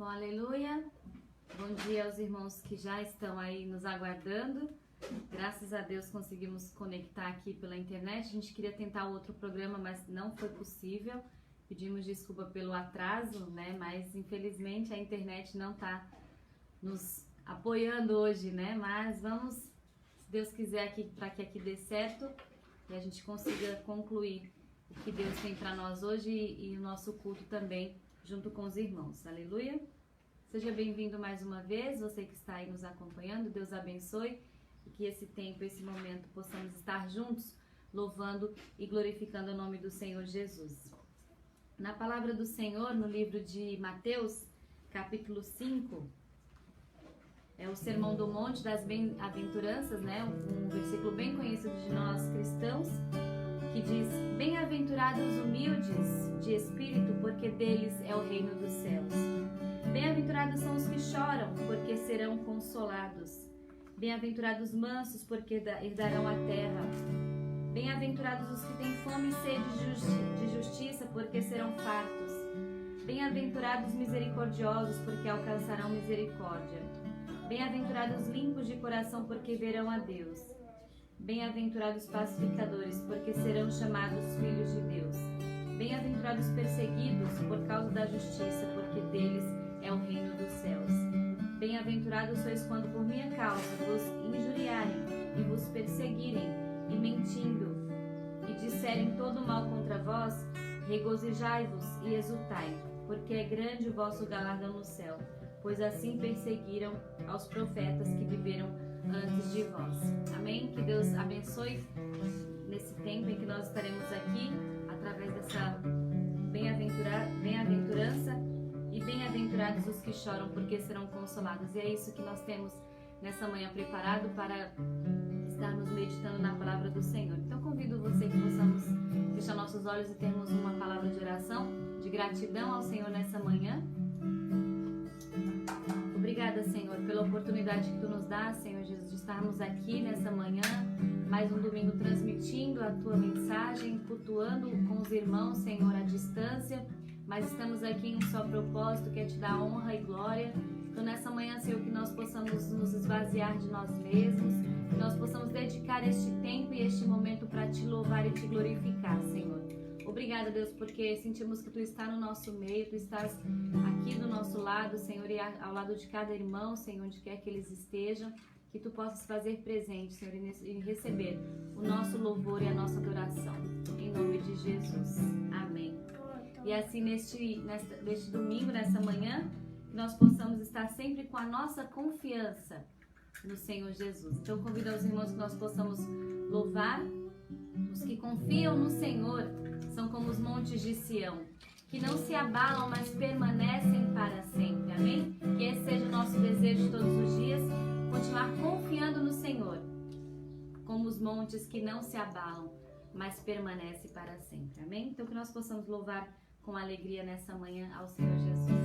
Bom, aleluia. Bom dia aos irmãos que já estão aí nos aguardando. Graças a Deus conseguimos conectar aqui pela internet. A gente queria tentar outro programa, mas não foi possível. Pedimos desculpa pelo atraso, né? Mas infelizmente a internet não está nos apoiando hoje, né? Mas vamos, se Deus quiser, aqui para que aqui dê certo e a gente consiga concluir o que Deus tem para nós hoje e o nosso culto também, junto com os irmãos. Aleluia. Seja bem-vindo mais uma vez, você que está aí nos acompanhando. Deus abençoe e que esse tempo, esse momento, possamos estar juntos, louvando e glorificando o nome do Senhor Jesus. Na palavra do Senhor, no livro de Mateus, capítulo 5, é o Sermão do Monte das Bem-aventuranças, né? Um versículo bem conhecido de nós cristãos, que diz: Bem-aventurados os humildes de espírito, porque deles é o reino dos céus. Bem-aventurados são os que choram, porque serão consolados. Bem-aventurados os mansos, porque herdarão a terra. Bem-aventurados os que têm fome e sede de justiça, porque serão fartos. Bem-aventurados os misericordiosos, porque alcançarão misericórdia. Bem-aventurados os limpos de coração, porque verão a Deus. Bem-aventurados os pacificadores, porque serão chamados filhos de Deus. Bem-aventurados os perseguidos por causa da justiça, porque deles é o reino dos céus. Bem-aventurados sois quando por minha causa vos injuriarem e vos perseguirem, e mentindo, e disserem todo mal contra vós, regozijai-vos e exultai, porque é grande o vosso galardão no céu, pois assim perseguiram aos profetas que viveram antes de vós. Amém? Que Deus abençoe nesse tempo em que nós estaremos aqui, através dessa bem-aventurança, e bem-aventurados os que choram, porque serão consolados. E é isso que nós temos nessa manhã preparado para estarmos meditando na palavra do Senhor. Então convido você que possamos fechar nossos olhos e termos uma palavra de oração, de gratidão ao Senhor nessa manhã. Obrigada, Senhor, pela oportunidade que Tu nos dá, Senhor Jesus, de estarmos aqui nessa manhã, mais um domingo transmitindo a Tua mensagem, cultuando com os irmãos, Senhor, à distância, mas estamos aqui em um só propósito, que é Te dar honra e glória. Então nessa manhã, Senhor, que nós possamos nos esvaziar de nós mesmos, que nós possamos dedicar este tempo e este momento para Te louvar e Te glorificar, Senhor. Obrigada, Deus, porque sentimos que Tu estás no nosso meio, Tu estás aqui do nosso lado, Senhor, e ao lado de cada irmão, Senhor, onde quer que eles estejam, que Tu possas fazer presente, Senhor, e receber o nosso louvor e a nossa adoração. Em nome de Jesus. Amém. E assim, neste domingo, nessa manhã, nós possamos estar sempre com a nossa confiança no Senhor Jesus. Então, convido aos irmãos que nós possamos louvar. Os que confiam no Senhor são como os montes de Sião, que não se abalam, mas permanecem para sempre. Amém? Que esse seja o nosso desejo de todos os dias, continuar confiando no Senhor, como os montes que não se abalam, mas permanecem para sempre. Amém? Então que nós possamos louvar com alegria nessa manhã ao Senhor Jesus.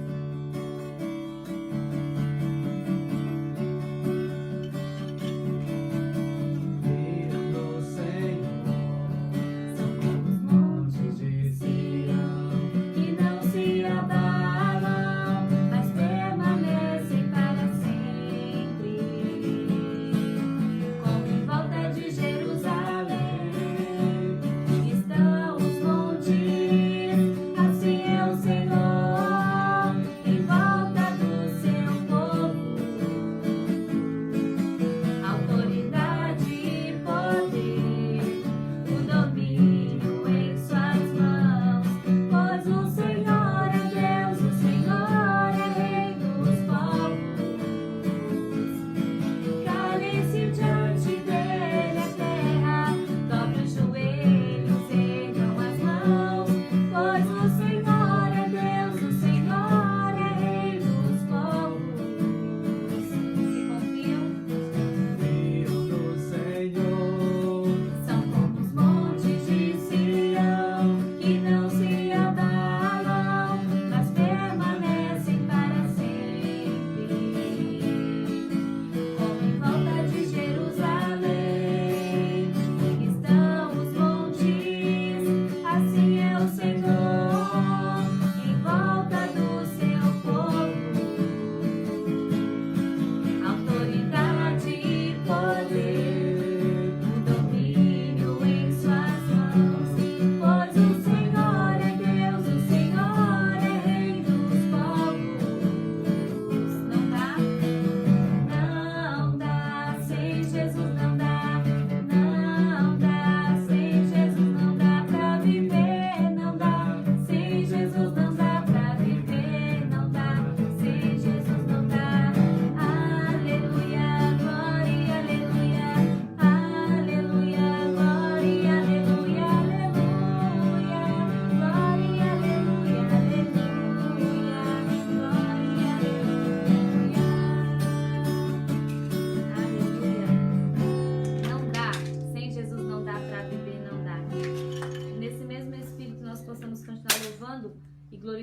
Senhor.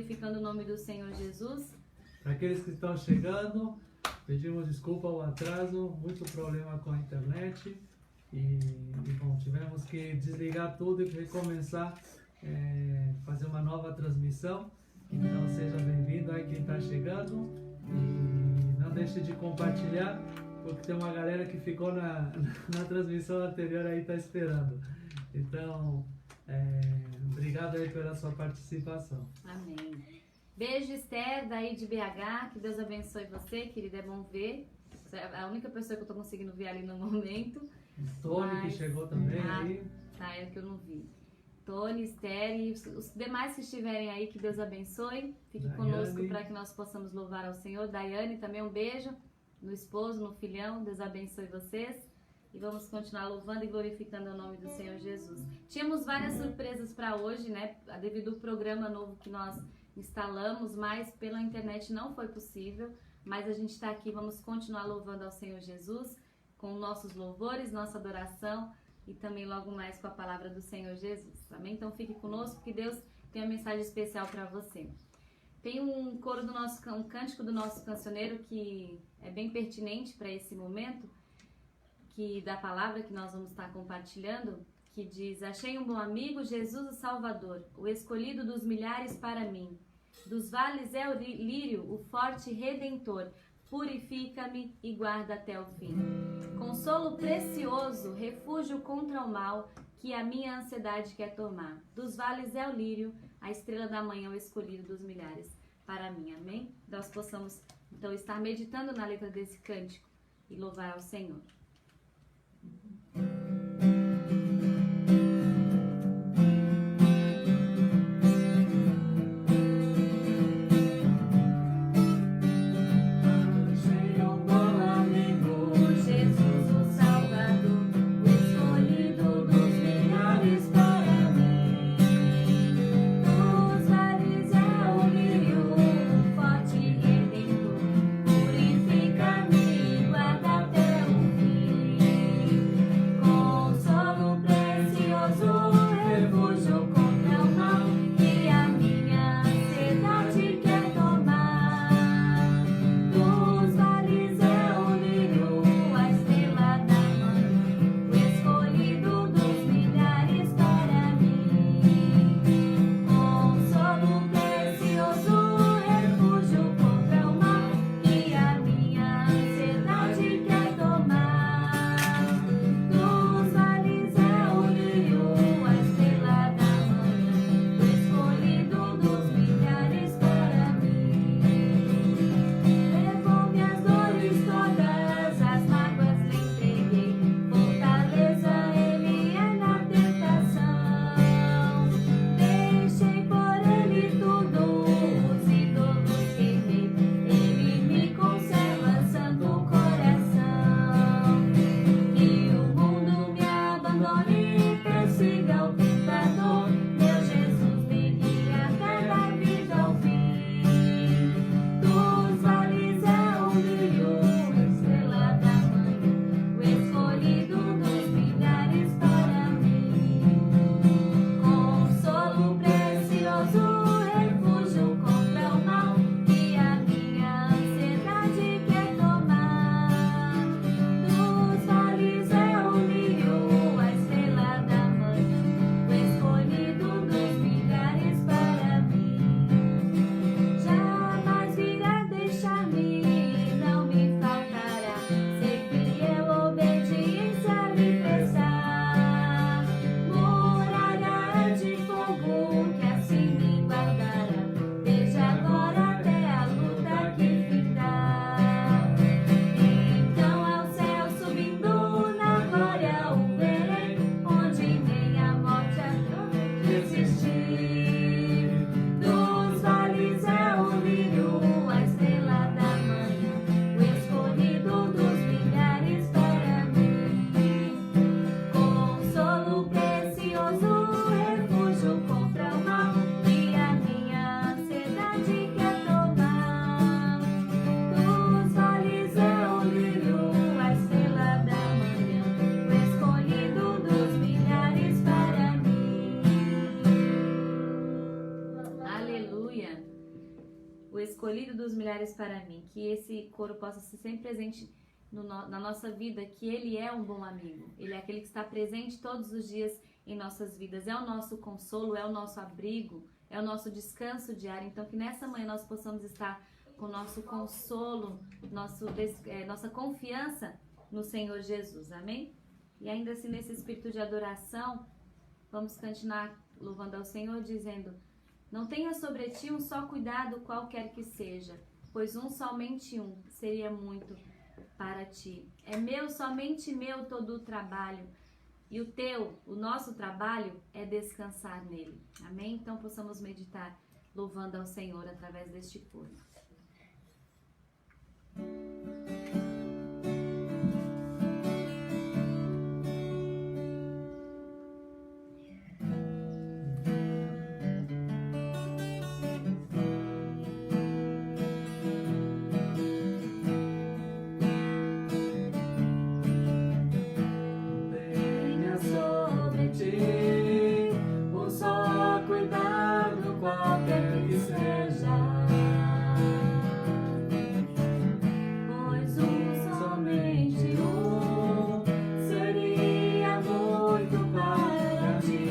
glorificando o nome do Senhor Jesus. Para aqueles que estão chegando, pedimos desculpa ao atraso, muito problema com a internet e bom, tivemos que desligar tudo e recomeçar, fazer uma nova transmissão. Então seja bem-vindo aí quem está chegando e não deixe de compartilhar, porque tem uma galera que ficou na transmissão anterior aí, está esperando. Então, obrigado aí pela sua participação. Amém. Beijo, Esther, daí de BH, que Deus abençoe você, querida, é bom ver. Você é a única pessoa que eu tô conseguindo ver ali no momento. Tony, que chegou também aí. Tá, é que eu não vi. Tony, Esther e os demais que estiverem aí, que Deus abençoe. Fique Daiane. conosco para que nós possamos louvar ao Senhor. Daiane, também um beijo no esposo, no filhão. Deus abençoe vocês. E vamos continuar louvando e glorificando o nome do Senhor Jesus. Tínhamos várias surpresas para hoje, né? Devido ao programa novo que nós instalamos, mas pela internet não foi possível. Mas a gente está aqui, vamos continuar louvando ao Senhor Jesus com nossos louvores, nossa adoração e também logo mais com a palavra do Senhor Jesus. Amém? Então fique conosco, que Deus tem uma mensagem especial para você. Tem um coro do nosso, um cântico do nosso cancioneiro que é bem pertinente para esse momento, que da palavra que nós vamos estar compartilhando, que diz: achei um bom amigo, Jesus o Salvador, o escolhido dos milhares para mim. Dos vales é o lírio, o forte redentor, purifica-me e guarda até o fim. Consolo precioso, refúgio contra o mal, que a minha ansiedade quer tomar. Dos vales é o lírio, a estrela da manhã, o escolhido dos milhares para mim. Amém? Nós possamos então estar meditando na letra desse cântico e louvar ao Senhor. Purifica-me, guarda até o fim. escolhido dos milhares para mim. Que esse coro possa ser sempre presente na nossa vida, que Ele é um bom amigo. Ele é aquele que está presente todos os dias em nossas vidas. É o nosso consolo, é o nosso abrigo, é o nosso descanso diário. Então, que nessa manhã nós possamos estar com o nosso consolo, nossa confiança no Senhor Jesus. Amém? E ainda assim, nesse espírito de adoração, vamos continuar louvando ao Senhor, dizendo: não tenha sobre ti um só cuidado qualquer que seja, pois somente um seria muito para ti. É meu, somente meu todo o trabalho. E o nosso trabalho é descansar nele. Amém? Então possamos meditar louvando ao Senhor através deste coro. Qualquer que seja, pois somente um seria muito para ti.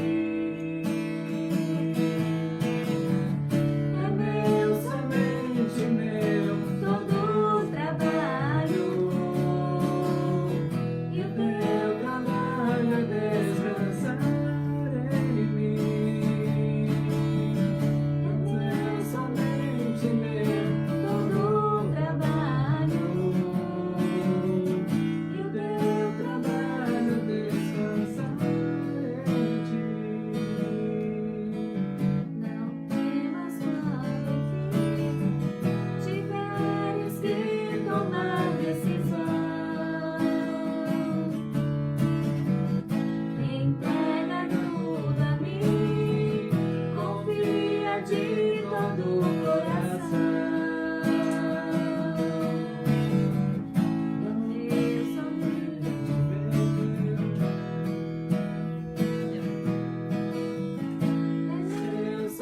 É meu, somente meu, todo o trabalho, e o teu trabalho é descansar em mim. De todo o coração, meu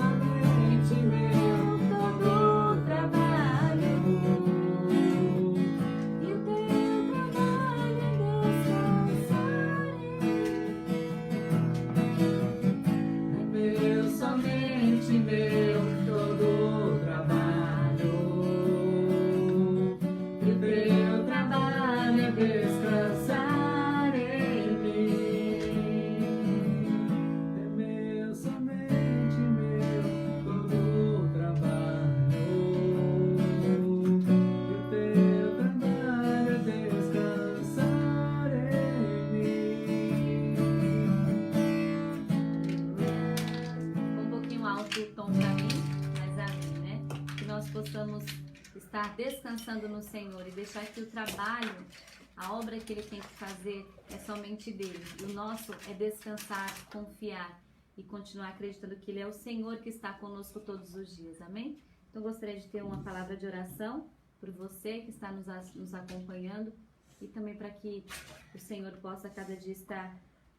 somente meu, todo o trabalho, e o teu trabalho é descansar em mim. É meu, somente meu, todo o trabalho, e o teu trabalho é descansar em mim. É meu, somente meu, todo o trabalho, e o teu trabalho é descansar em mim. Um pouquinho alto o tom para mim, mas amém, né? Que nós possamos estar descansando no Senhor e deixar que o trabalho, a obra que Ele tem que fazer é somente dele. E o nosso é descansar, confiar e continuar acreditando que Ele é o Senhor que está conosco todos os dias, amém? Então gostaria de ter uma palavra de oração por você que está nos acompanhando e também para que o Senhor possa cada dia estar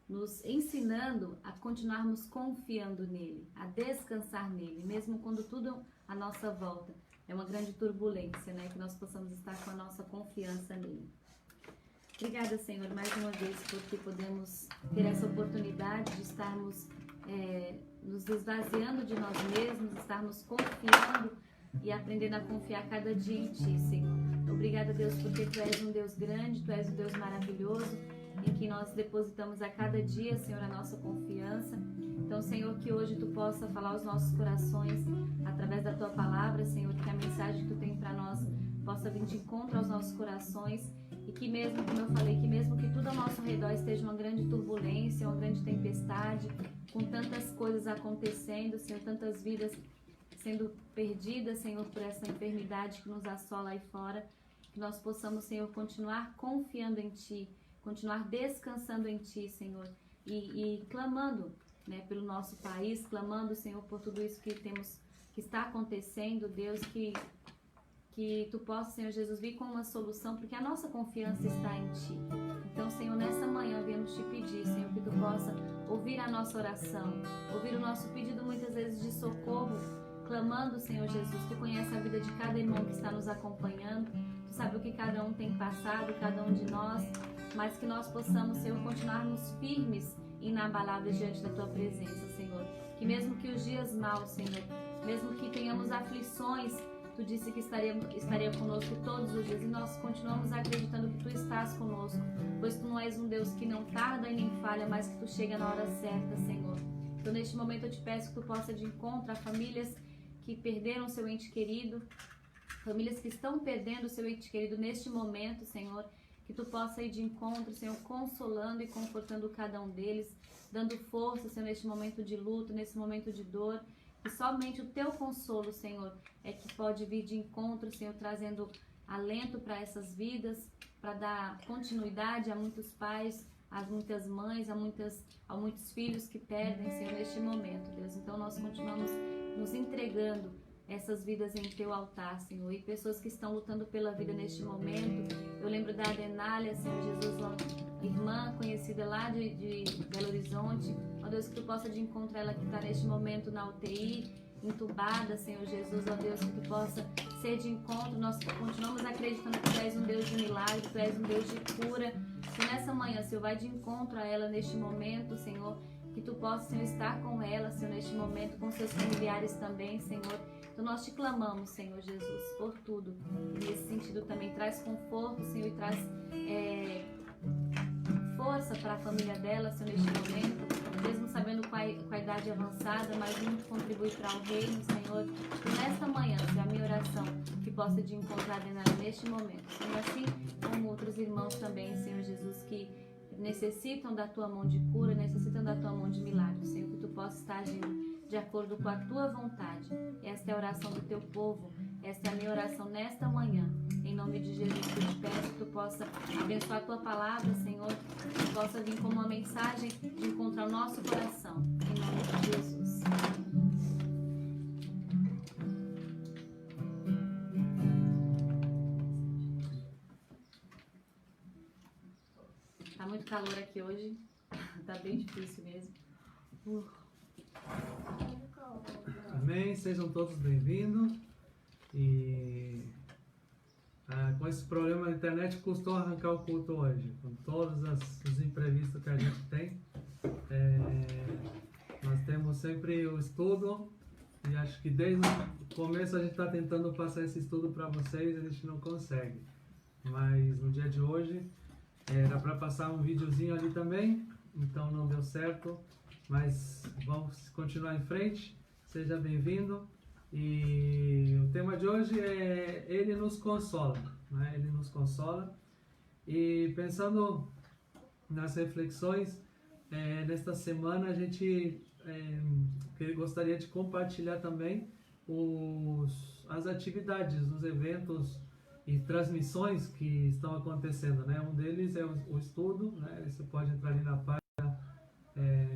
nos ensinando a continuarmos confiando nele, a descansar nele, mesmo quando tudo à nossa volta é uma grande turbulência, né? Que nós possamos estar com a nossa confiança nele. Obrigada, Senhor, mais uma vez, porque podemos ter essa oportunidade de estarmos nos esvaziando de nós mesmos, estarmos confiando e aprendendo a confiar cada dia em Ti, Senhor. Obrigada, Deus, porque Tu és um Deus grande, Tu és um Deus maravilhoso, em que nós depositamos a cada dia, Senhor, a nossa confiança. Então, Senhor, que hoje Tu possa falar aos nossos corações através da Tua palavra, Senhor, que a mensagem que Tu tem para nós possa vir de encontro aos nossos corações e que mesmo, como eu falei, que mesmo que tudo ao nosso redor esteja uma grande turbulência, uma grande tempestade, com tantas coisas acontecendo, Senhor, tantas vidas sendo perdidas, Senhor, por essa enfermidade que nos assola aí fora, que nós possamos, Senhor, continuar confiando em Ti, continuar descansando em Ti, Senhor, e clamando, né, pelo nosso país, clamando, Senhor, por tudo isso que está acontecendo, Deus, que Tu possa, Senhor Jesus, vir com uma solução, porque a nossa confiança está em Ti. Então, Senhor, nessa manhã viemos Te pedir, Senhor, que Tu possa ouvir a nossa oração, ouvir o nosso pedido muitas vezes de socorro, clamando, Senhor Jesus, Tu conhece a vida de cada irmão que está nos acompanhando, Tu sabe o que cada um tem passado, cada um de nós, mas que nós possamos, Senhor, continuarmos firmes e inabaláveis diante da Tua presença, Senhor. Que mesmo que os dias maus, Senhor, mesmo que tenhamos aflições, Tu disse que estaria conosco todos os dias, e nós continuamos acreditando que Tu estás conosco, pois Tu não és um Deus que não tarda e nem falha, mas que Tu chega na hora certa, Senhor. Então, neste momento, eu te peço que Tu possa de encontro a famílias que perderam seu ente querido, famílias que estão perdendo seu ente querido neste momento, Senhor, que Tu possa ir de encontro, Senhor, consolando e confortando cada um deles, dando força, Senhor, neste momento de luto, nesse momento de dor, e somente o Teu consolo, Senhor, é que pode vir de encontro, Senhor, trazendo alento para essas vidas, para dar continuidade a muitos pais, a muitas mães, a muitos filhos que perdem, Senhor, neste momento, Deus. Então, nós continuamos nos entregando essas vidas em Teu altar, Senhor, e pessoas que estão lutando pela vida neste momento. Eu lembro da Adenália, Senhor Jesus, uma irmã conhecida lá de Belo Horizonte. Ó Deus, que Tu possa de encontrar ela que está neste momento na UTI, entubada, Senhor Jesus. Ó Deus, que Tu possa ser de encontro. Nós continuamos acreditando que Tu és um Deus de milagre, Tu és um Deus de cura. Que nessa manhã, Senhor, vai de encontro a ela neste momento, Senhor. Que Tu possa, Senhor, estar com ela, Senhor, neste momento, com seus familiares também, Senhor. Então nós Te clamamos, Senhor Jesus, por tudo. E nesse sentido também traz conforto, Senhor, e traz força para a família dela, Senhor, neste momento. Mesmo sabendo com a idade avançada, mas muito contribui para o reino, Senhor. E nesta manhã, Senhor, a minha oração, que possa de encontrar nela neste momento. Senhor, assim como outros irmãos também, Senhor Jesus, que necessitam da Tua mão de cura, necessitam da Tua mão de milagre, Senhor, que Tu possa estar agindo de acordo com a Tua vontade. Esta é a oração do Teu povo, esta é a minha oração nesta manhã. Em nome de Jesus, eu te peço que Tu possa abençoar a Tua palavra, Senhor, que possa vir como uma mensagem de encontrar o nosso coração. Em nome de Jesus. Tá muito calor aqui hoje, tá bem difícil mesmo. Amém, sejam todos bem-vindos. E com esse problema da internet custou arrancar o culto hoje, com todos os imprevistos que a gente tem. Nós temos sempre o estudo, e acho que desde o começo a gente está tentando passar esse estudo para vocês, a gente não consegue. Mas no dia de hoje era para passar um videozinho ali também, então não deu certo, mas vamos continuar em frente. Seja bem-vindo. E o tema de hoje é Ele nos consola, né? Ele nos consola. E pensando nas reflexões, nesta semana a gente gostaria de compartilhar também as atividades, os eventos e transmissões que estão acontecendo, né? Um deles é o estudo, né? Você pode entrar ali na página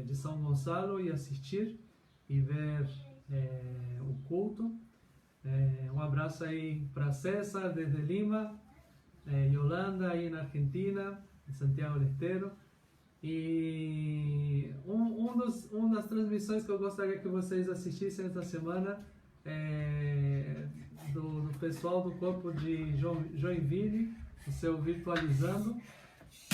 de São Gonçalo e assistir e ver o culto. Um abraço aí para César desde Lima, Yolanda aí na Argentina, Santiago del Estero. E uma das transmissões que eu gostaria que vocês assistissem esta semana do pessoal do corpo de Joinville, o seu Virtualizando,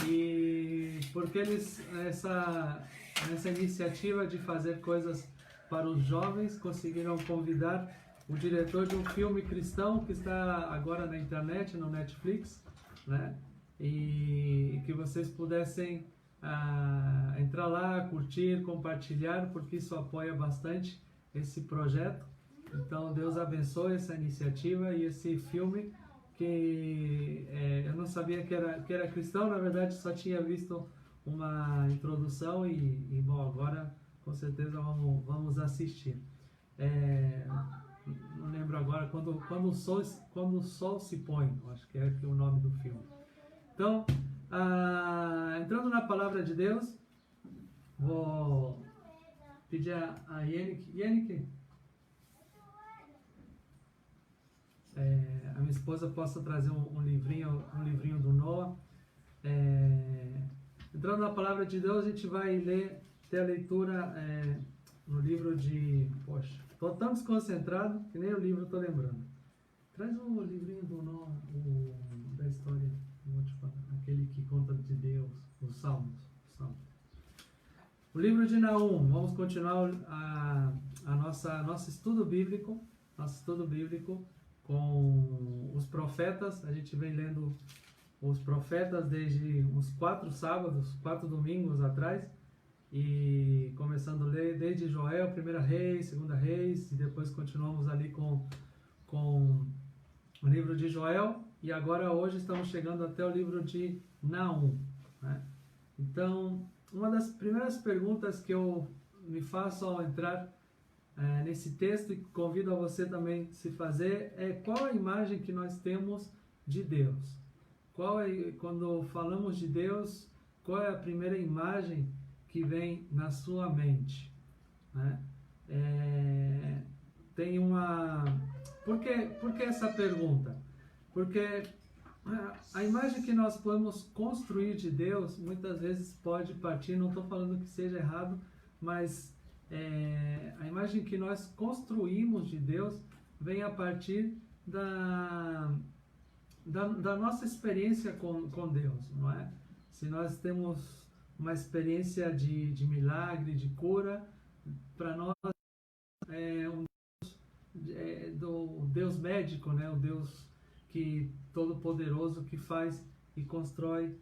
e porque eles nessa iniciativa de fazer coisas para os jovens conseguiram convidar o diretor de um filme cristão que está agora na internet, no Netflix, né? E que vocês pudessem entrar lá, curtir, compartilhar, porque isso apoia bastante esse projeto. Então Deus abençoe essa iniciativa e esse filme que eu não sabia que era cristão, na verdade só tinha visto uma introdução e bom, agora com certeza vamos assistir. Não lembro agora, quando o sol se põe, acho que é o nome do filme. Então, entrando na palavra de Deus, vou pedir a Yenike, a minha esposa possa trazer um livrinho do Noah. Entrando na palavra de Deus, a gente vai ter a leitura no livro de... Poxa, estou tão desconcentrado que nem o livro estou lembrando. Traz o livrinho da história, vou te falar, aquele que conta de Deus, os Salmos. O livro de Naum, vamos continuar nosso estudo bíblico com os profetas. A gente vem lendo os profetas desde uns 4 sábados, 4 domingos atrás, e começando a ler desde Joel, 1 Reis, 2 Reis, e depois continuamos ali com o livro de Joel, e agora hoje estamos chegando até o livro de Naum, né? Então, uma das primeiras perguntas que eu me faço ao entrar nesse texto, e convido a você também se fazer, é: qual a imagem que nós temos de Deus? Quando falamos de Deus, qual é a primeira imagem que vem na sua mente, né? Por que essa pergunta? Porque a imagem que nós podemos construir de Deus, muitas vezes pode partir, não estou falando que seja errado, mas a imagem que nós construímos de Deus vem a partir da nossa experiência com Deus, não é? Se nós temos uma experiência de milagre, de cura, para nós do Deus médico, né? O Deus todo-poderoso que faz e constrói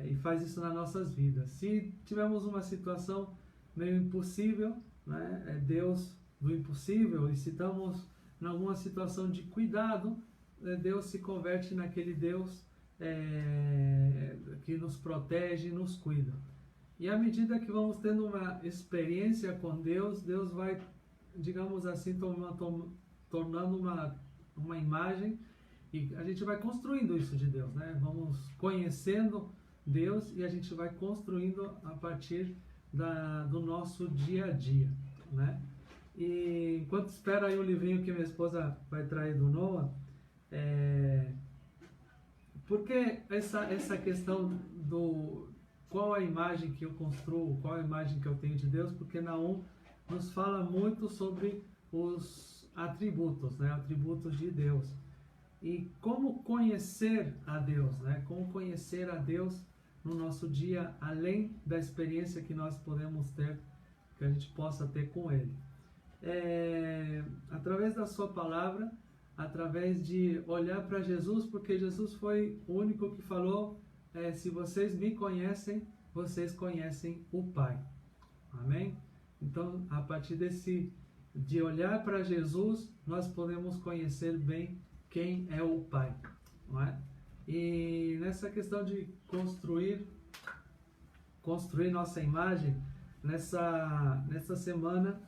e faz isso nas nossas vidas. Se tivermos uma situação meio impossível, né? É Deus do impossível. E se estamos em alguma situação de cuidado, Deus se converte naquele Deus que nos protege e nos cuida. E à medida que vamos tendo uma experiência com Deus, Deus vai, digamos assim, tornando uma imagem, e a gente vai construindo isso de Deus, né? Vamos conhecendo Deus e a gente vai construindo a partir do nosso dia a dia, né? E enquanto espero aí o livrinho que minha esposa vai trazer do Noah, por que essa questão do qual a imagem que eu construo, qual a imagem que eu tenho de Deus? Porque Naum nos fala muito sobre os atributos, né? Atributos de Deus. E como conhecer a Deus, né? Como conhecer a Deus no nosso dia, além da experiência que nós podemos ter, que a gente possa ter com Ele. Através da sua palavra, através de olhar para Jesus, porque Jesus foi o único que falou: se vocês me conhecem, vocês conhecem o Pai. Amém? Então, a partir de olhar para Jesus, nós podemos conhecer bem quem é o Pai, não é? E nessa questão de construir nossa imagem, nessa semana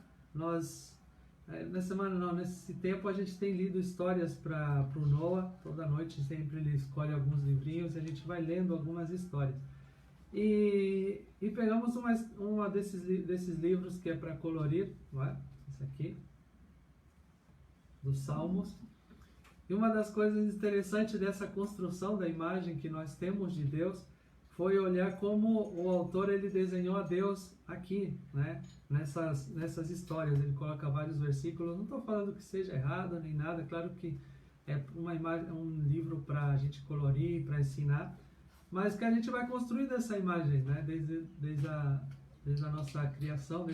nesse tempo a gente tem lido histórias para o Noah. Toda noite sempre ele escolhe alguns livrinhos e a gente vai lendo algumas histórias. E pegamos uma desses livros que é para colorir, não é? Esse aqui, dos Salmos. E uma das coisas interessantes dessa construção da imagem que nós temos de Deus foi olhar como o autor ele desenhou a Deus aqui, né? Nessas histórias. Ele coloca vários versículos. Não estou falando que seja errado nem nada. Claro que é um livro para a gente colorir, para ensinar, mas que a gente vai construindo essa imagem, né? Desde a nossa criação,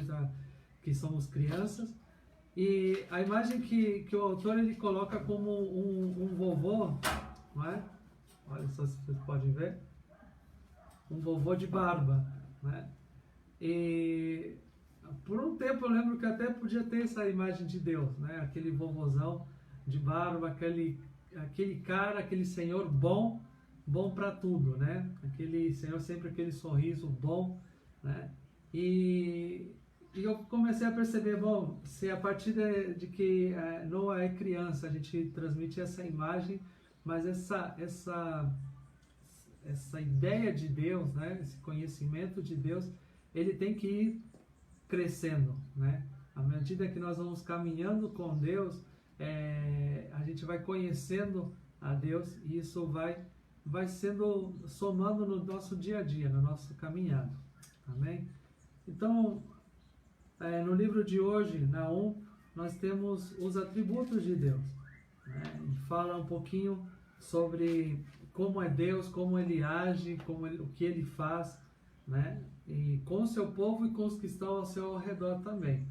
que somos crianças. E a imagem que o autor ele coloca como um vovô, não é? Olha só se vocês podem ver. Um vovô de barba, né? E por um tempo eu lembro que até podia ter essa imagem de Deus, né? Aquele vovôzão de barba, aquele cara, aquele senhor bom para tudo, né? Aquele senhor sempre aquele sorriso bom, né? E eu comecei a perceber, bom, se a partir de que Noah é criança, a gente transmite essa imagem, mas essa ideia de Deus, né, esse conhecimento de Deus, ele tem que ir crescendo, né? À medida que nós vamos caminhando com Deus, a gente vai conhecendo a Deus e isso vai somando no nosso dia a dia, no nosso caminhado. Amém? Então, no livro de hoje, Naum, nós temos os atributos de Deus, né? Ele fala um pouquinho sobre como é Deus, como Ele age, o que Ele faz, né? E com o seu povo e com os que estão ao seu redor também.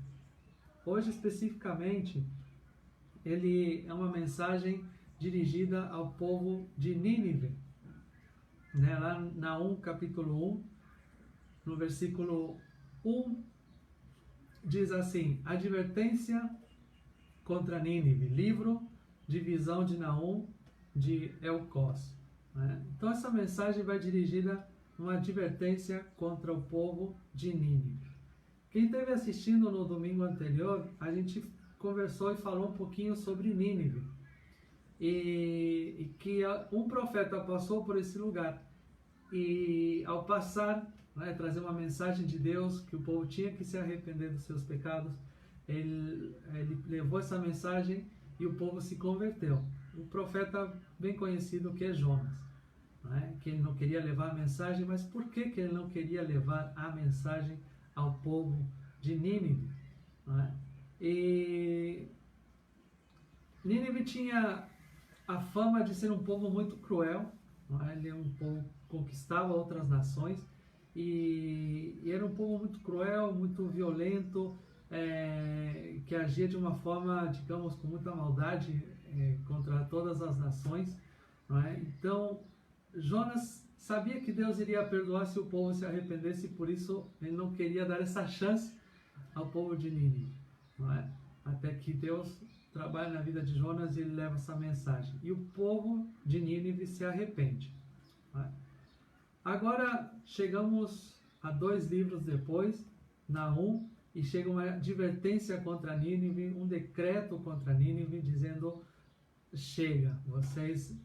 Hoje, especificamente, ele é uma mensagem dirigida ao povo de Nínive, né? Lá em Naum, capítulo 1, no versículo 1, diz assim: advertência contra Nínive, livro de visão de Naum, de Elcós, né? Então essa mensagem vai dirigida uma advertência contra o povo de Nínive. Quem esteve assistindo no domingo anterior, a gente conversou e falou um pouquinho sobre Nínive, e que um profeta passou por esse lugar, e ao passar, né, trazer uma mensagem de Deus, que o povo tinha que se arrepender dos seus pecados, ele levou essa mensagem e o povo se converteu. Um profeta bem conhecido que é Jonas, né, que ele não queria levar a mensagem, mas por que ele não queria levar a mensagem ao povo de Nínive, né? E Nínive tinha a fama de ser um povo muito cruel, né? Ele é um povo que conquistava outras nações e era um povo muito cruel, muito violento, que agia de uma forma, digamos, com muita maldade contra todas as nações, não é? Então Jonas sabia que Deus iria perdoar se o povo se arrependesse, e por isso ele não queria dar essa chance ao povo de Nínive, não é? Até que Deus trabalha na vida de Jonas e ele leva essa mensagem. E o povo de Nínive se arrepende, não é? Agora chegamos a 2 livros depois, Naum, e chega uma advertência contra Nínive, um decreto contra Nínive, dizendo: chega, vocês,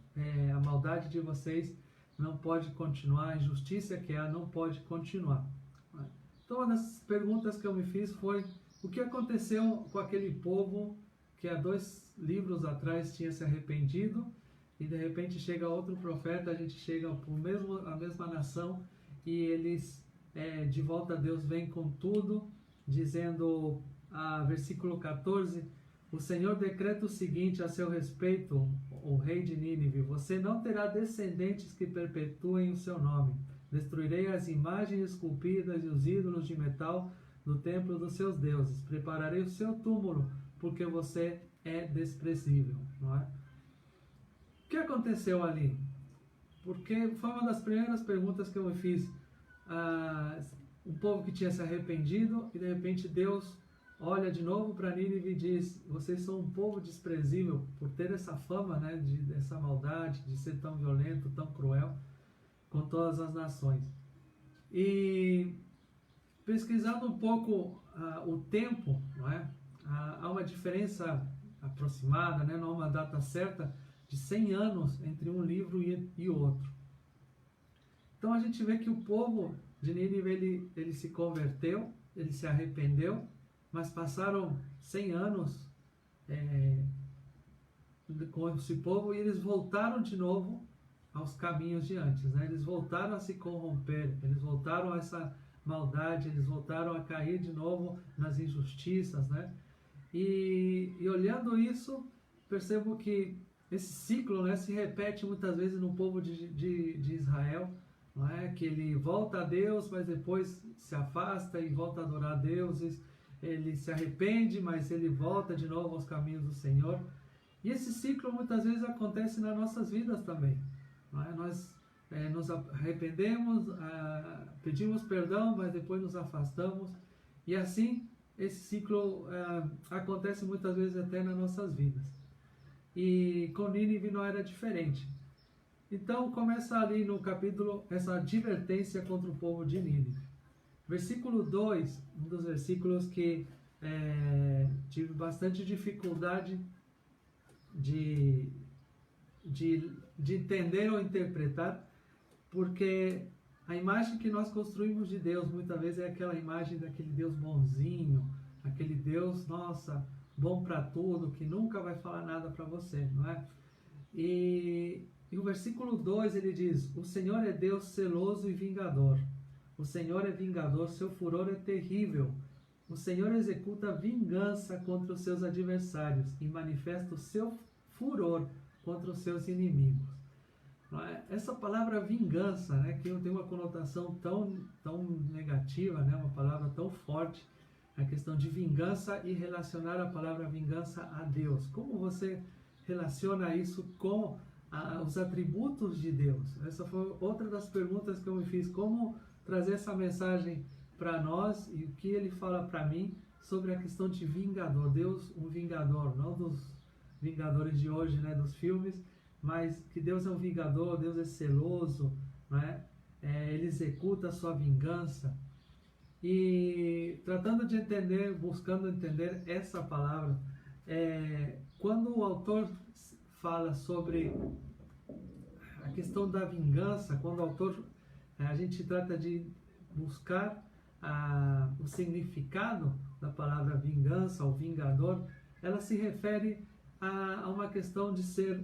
a maldade de vocês não pode continuar, a injustiça que há não pode continuar. Então, uma das perguntas que eu me fiz foi: o que aconteceu com aquele povo que há 2 livros atrás tinha se arrependido, e de repente chega outro profeta, a gente chega a mesma nação, e eles, de volta a Deus, vêm com tudo, dizendo, versículo 14, o Senhor decreta o seguinte a seu respeito, o rei de Nínive: você não terá descendentes que perpetuem o seu nome. Destruirei as imagens esculpidas e os ídolos de metal do templo dos seus deuses. Prepararei o seu túmulo, porque você é desprezível. Não é? O que aconteceu ali? Porque foi uma das primeiras perguntas que eu me fiz. Um povo que tinha se arrependido, e de repente Deus olha de novo para Nínive e diz: vocês são um povo desprezível por ter essa fama, né, dessa maldade, de ser tão violento, tão cruel com todas as nações. E pesquisando um pouco o tempo, não é? Há uma diferença aproximada, né, não há uma data certa, de 100 anos entre um livro e outro. Então a gente vê que o povo de Nínive, ele se converteu, ele se arrependeu, mas passaram 100 anos com esse povo, e eles voltaram de novo aos caminhos de antes, né? Eles voltaram a se corromper, eles voltaram a essa maldade, eles voltaram a cair de novo nas injustiças, né? E olhando isso, percebo que esse ciclo, né, se repete muitas vezes no povo de Israel, não é? Que ele volta a Deus, mas depois se afasta e volta a adorar deuses. Ele se arrepende, mas ele volta de novo aos caminhos do Senhor. E esse ciclo muitas vezes acontece nas nossas vidas também, não é? Nós nos arrependemos, pedimos perdão, mas depois nos afastamos. E assim, esse ciclo acontece muitas vezes até nas nossas vidas. E com Nínive não era diferente. Então começa ali no capítulo essa advertência contra o povo de Nínive. Versículo 2, um dos versículos que tive bastante dificuldade de entender ou interpretar, porque a imagem que nós construímos de Deus muitas vezes é aquela imagem daquele Deus bonzinho, aquele Deus, nossa, bom para tudo, que nunca vai falar nada para você, não é? E o versículo 2 ele diz: o Senhor é Deus zeloso e vingador. O Senhor é vingador, seu furor é terrível. O Senhor executa vingança contra os seus adversários e manifesta o seu furor contra os seus inimigos. Essa palavra vingança, né, que tem uma conotação tão negativa, né, uma palavra tão forte, a questão de vingança e relacionar a palavra vingança a Deus. Como você relaciona isso com os atributos de Deus? Essa foi outra das perguntas que eu me fiz. Como trazer essa mensagem para nós e o que ele fala para mim sobre a questão de vingador. Deus, um vingador, não dos vingadores de hoje, né, dos filmes, mas que Deus é um vingador, Deus é celoso, né? Ele executa a sua vingança. E tratando de entender, buscando entender essa palavra, quando o autor fala sobre a questão da vingança, quando o autor, a gente trata de buscar o significado da palavra vingança ou vingador, ela se refere a uma questão de ser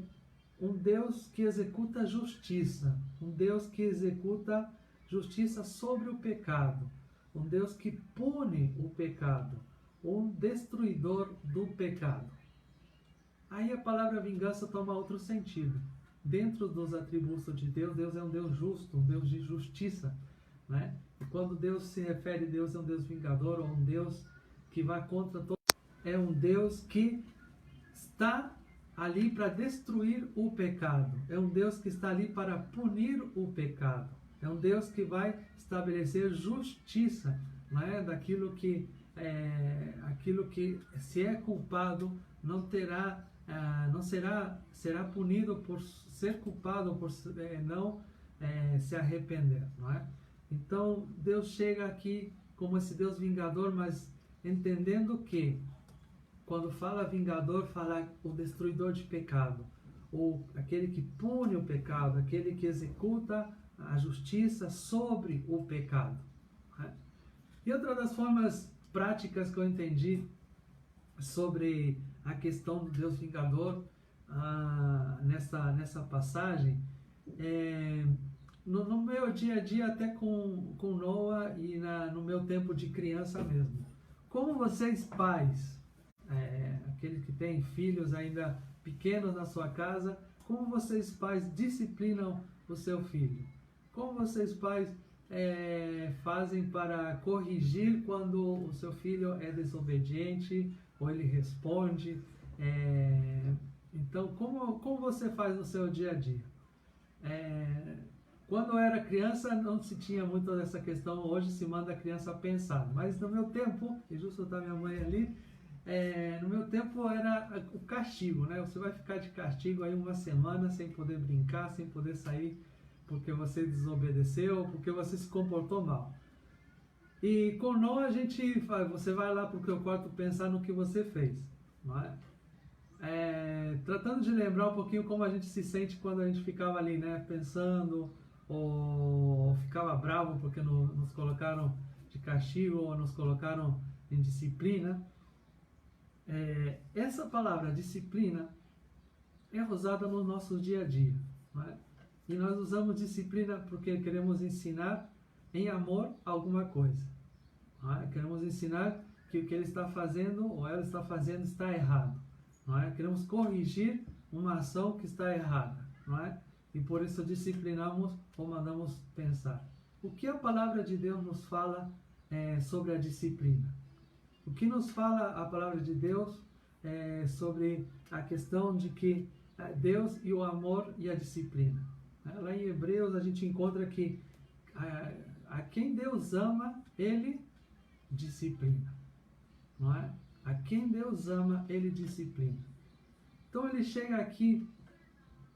um Deus que executa justiça, um Deus que executa justiça sobre o pecado, um Deus que pune o pecado, um destruidor do pecado. Aí a palavra vingança toma outro sentido. Dentro dos atributos de Deus, Deus é um Deus justo, um Deus de justiça, né? E quando Deus se refere, Deus é um Deus vingador, ou um Deus que vai contra todo, é um Deus que está ali para destruir o pecado, é um Deus que está ali para punir o pecado, é um Deus que vai estabelecer justiça, né? Daquilo que aquilo que se é culpado não será punido por ser culpado, por não se arrepender, não é? Então Deus chega aqui como esse Deus vingador, mas entendendo que quando fala vingador, fala o destruidor de pecado, ou aquele que pune o pecado, aquele que executa a justiça sobre o pecado, né? E outra das formas práticas que eu entendi sobre a questão do Deus vingador nessa passagem, no meu dia a dia, até com Noah e no meu tempo de criança mesmo. Como vocês pais, aqueles que têm filhos ainda pequenos na sua casa, como vocês pais disciplinam o seu filho? Como vocês pais fazem para corrigir quando o seu filho é desobediente ou ele responde? Então, como você faz no seu dia a dia? Quando eu era criança não se tinha muito dessa questão, hoje se manda a criança pensar, mas no meu tempo, e justo está minha mãe ali, no meu tempo era o castigo, né? Você vai ficar de castigo aí uma semana sem poder brincar, sem poder sair porque você desobedeceu, porque você se comportou mal. E com Noah você vai lá para o teu quarto pensar no que você fez, não é? Tratando de lembrar um pouquinho como a gente se sente quando a gente ficava ali, né, pensando, ou ficava bravo porque nos colocaram de castigo ou nos colocaram em disciplina. Essa palavra disciplina é usada no nosso dia a dia, não é? E nós usamos disciplina porque queremos ensinar em amor alguma coisa, não é? Queremos ensinar que o que ele está fazendo ou ela está fazendo está errado, não é? Queremos corrigir uma ação que está errada, não é? E por isso disciplinamos ou mandamos pensar. O que a palavra de Deus nos fala sobre a disciplina? O que nos fala a palavra de Deus sobre a questão de que Deus e o amor e a disciplina? Lá em Hebreus a gente encontra que a quem Deus ama, Ele disciplina, não é? A quem Deus ama, Ele disciplina. Então ele chega aqui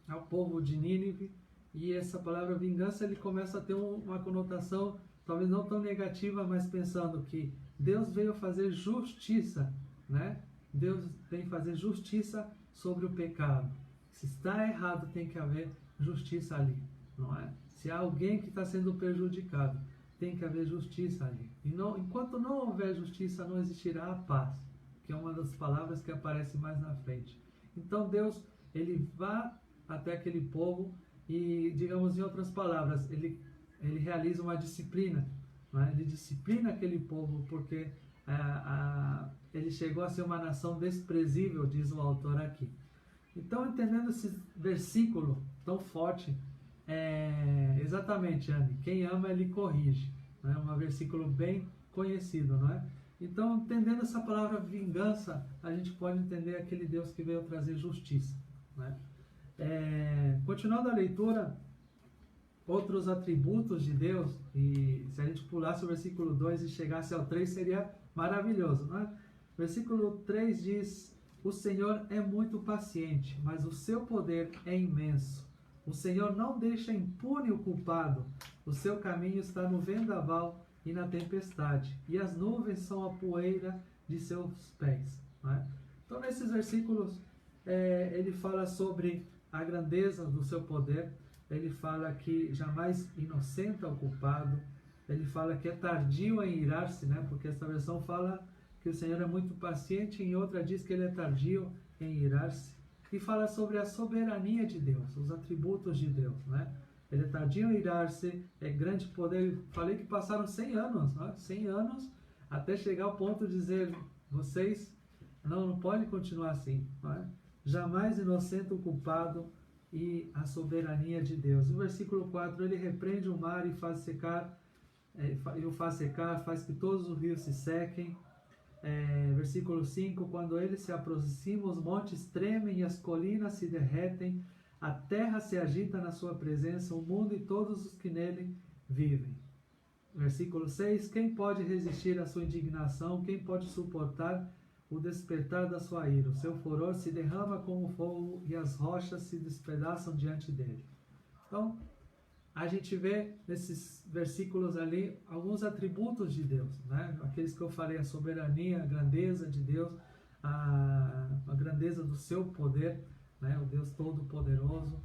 ao povo de Nínive e essa palavra vingança ele começa a ter uma conotação talvez não tão negativa, mas pensando que Deus veio fazer justiça, né? Deus vem fazer justiça sobre o pecado. Se está errado, tem que haver justiça ali, não é? Se há alguém que está sendo prejudicado, tem que haver justiça ali. E enquanto não houver justiça, não existirá a paz, que é uma das palavras que aparece mais na frente. Então Deus, ele vai até aquele povo e, digamos em outras palavras, ele realiza uma disciplina, não é? Ele disciplina aquele povo porque ele chegou a ser uma nação desprezível, diz o autor aqui. Então, entendendo esse versículo tão forte, exatamente, Anne, quem ama, ele corrige. É um versículo bem conhecido, não é? Então, entendendo essa palavra vingança, a gente pode entender aquele Deus que veio trazer justiça, né? Continuando a leitura, outros atributos de Deus, e se a gente pulasse o versículo 2 e chegasse ao 3, seria maravilhoso, não é? Versículo 3 diz: o Senhor é muito paciente, mas o seu poder é imenso. O Senhor não deixa impune o culpado, o seu caminho está no vendaval e na tempestade, e as nuvens são a poeira de seus pés. Né? Então, nesses versículos, ele fala sobre a grandeza do seu poder, ele fala que jamais inocenta o culpado, ele fala que é tardio em irar-se, né? Porque essa versão fala que o Senhor é muito paciente, em outra diz que ele é tardio em irar-se, e fala sobre a soberania de Deus, os atributos de Deus, né? Ele é tardio em irar-se, é grande poder. Falei que passaram 100 anos, né? 100 anos, até chegar ao ponto de dizer, vocês não podem continuar assim, né? Jamais inocenta o culpado, e a soberania de Deus. No versículo 4, ele repreende o mar e faz secar, faz que todos os rios se sequem. Versículo 5, quando ele se aproxima, os montes tremem e as colinas se derretem, a terra se agita na sua presença, o mundo e todos os que nele vivem. Versículo 6, quem pode resistir à sua indignação? Quem pode suportar o despertar da sua ira? O seu furor se derrama como fogo e as rochas se despedaçam diante dele. Então, a gente vê nesses versículos ali alguns atributos de Deus, né? Aqueles que eu falei, a soberania, a grandeza de Deus, a grandeza do seu poder, né? O Deus Todo-Poderoso.